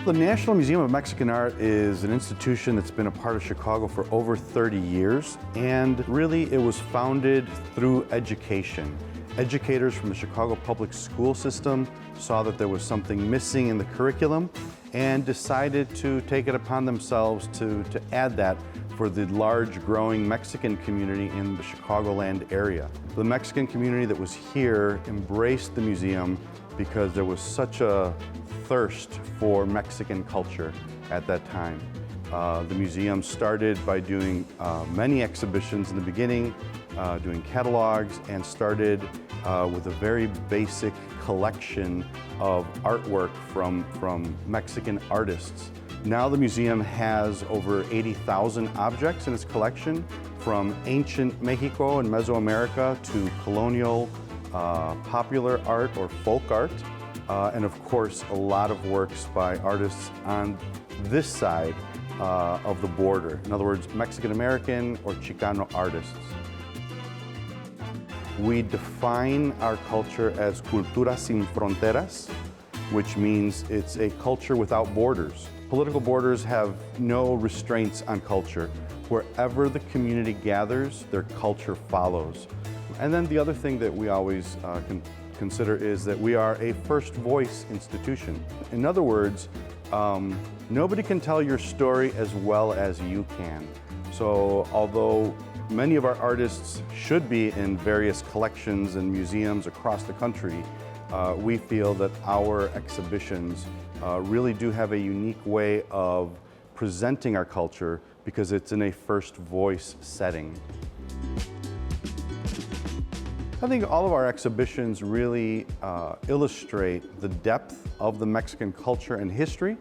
The National Museum of Mexican Art is an institution that's been a part of Chicago for over 30 years, and really it was founded through education. Educators from the Chicago public school system saw that there was something missing in the curriculum and decided to take it upon themselves to add that for the large growing Mexican community in the Chicagoland area. The Mexican community that was here embraced the museum because there was such a thirst for Mexican culture at that time. The museum started by doing many exhibitions in the beginning, doing catalogs, and started with a very basic collection of artwork from Mexican artists. Now the museum has over 80,000 objects in its collection, from ancient Mexico and Mesoamerica to colonial popular art or folk art, and of course a lot of works by artists on this side of the border. In other words, Mexican-American or Chicano artists. We define our culture as cultura sin fronteras, which means it's a culture without borders. Political borders have no restraints on culture. Wherever the community gathers, their culture follows. And then the other thing that we always consider is that we are a first voice institution. In other words, nobody can tell your story as well as you can. So although many of our artists should be in various collections and museums across the country, we feel that our exhibitions really do have a unique way of presenting our culture because it's in a first voice setting. I think all of our exhibitions really illustrate the depth of the Mexican culture and history,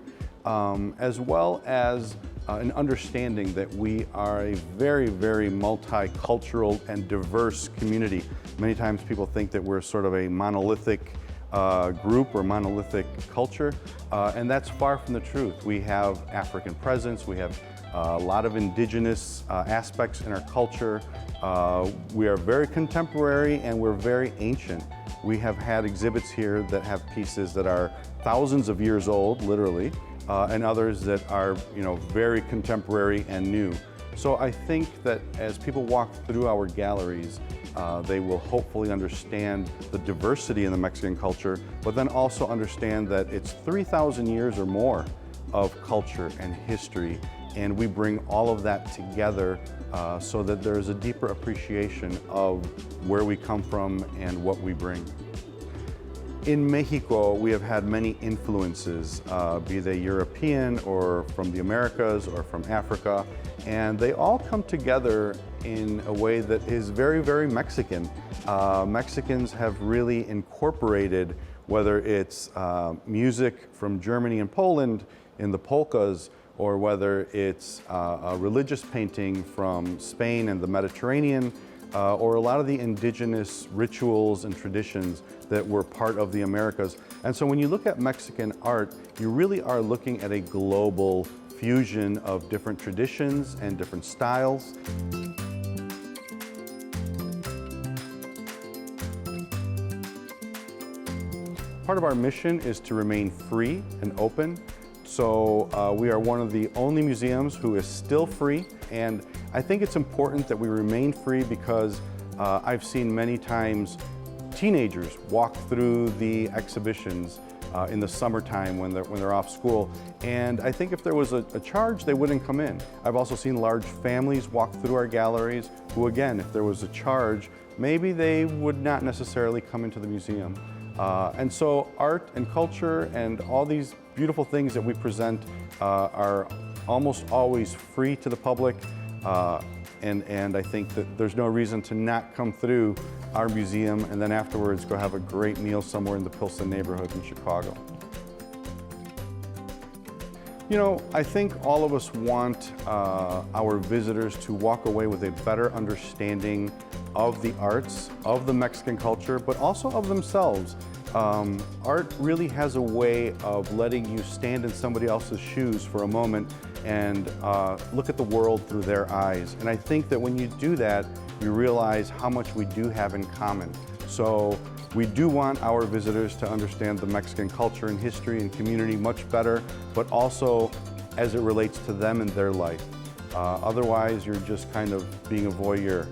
as well as an understanding that we are a very, very multicultural and diverse community. Many times people think that we're sort of a monolithic group or monolithic culture, and that's far from the truth. We have African presence, we have a lot of indigenous aspects in our culture. We are very contemporary and we're very ancient. We have had exhibits here that have pieces that are thousands of years old, literally, and others that are, very contemporary and new. So I think that as people walk through our galleries, they will hopefully understand the diversity in the Mexican culture, but then also understand that it's 3,000 years or more of culture and history, and we bring all of that together so that there's a deeper appreciation of where we come from and what we bring. In Mexico, we have had many influences, be they European or from the Americas or from Africa, and they all come together in a way that is very, very Mexican. Mexicans have really incorporated, whether it's music from Germany and Poland in the polkas, or whether it's a religious painting from Spain and the Mediterranean, or a lot of the indigenous rituals and traditions that were part of the Americas. And so when you look at Mexican art, you really are looking at a global fusion of different traditions and different styles. Part of our mission is to remain free and open. So we are one of the only museums who is still free, and I think it's important that we remain free because I've seen many times teenagers walk through the exhibitions in the summertime when they're off school, and I think if there was a charge, they wouldn't come in. I've also seen large families walk through our galleries who, again, if there was a charge, maybe they would not necessarily come into the museum. And so art and culture and all these beautiful things that we present are almost always free to the public, and I think that there's no reason to not come through our museum and then afterwards go have a great meal somewhere in the Pilsen neighborhood in Chicago. I think all of us want our visitors to walk away with a better understanding of the arts, of the Mexican culture, but also of themselves. Art really has a way of letting you stand in somebody else's shoes for a moment and look at the world through their eyes. And I think that when you do that, we realize how much we do have in common. So we do want our visitors to understand the Mexican culture and history and community much better, but also as it relates to them and their life. Otherwise, you're just kind of being a voyeur.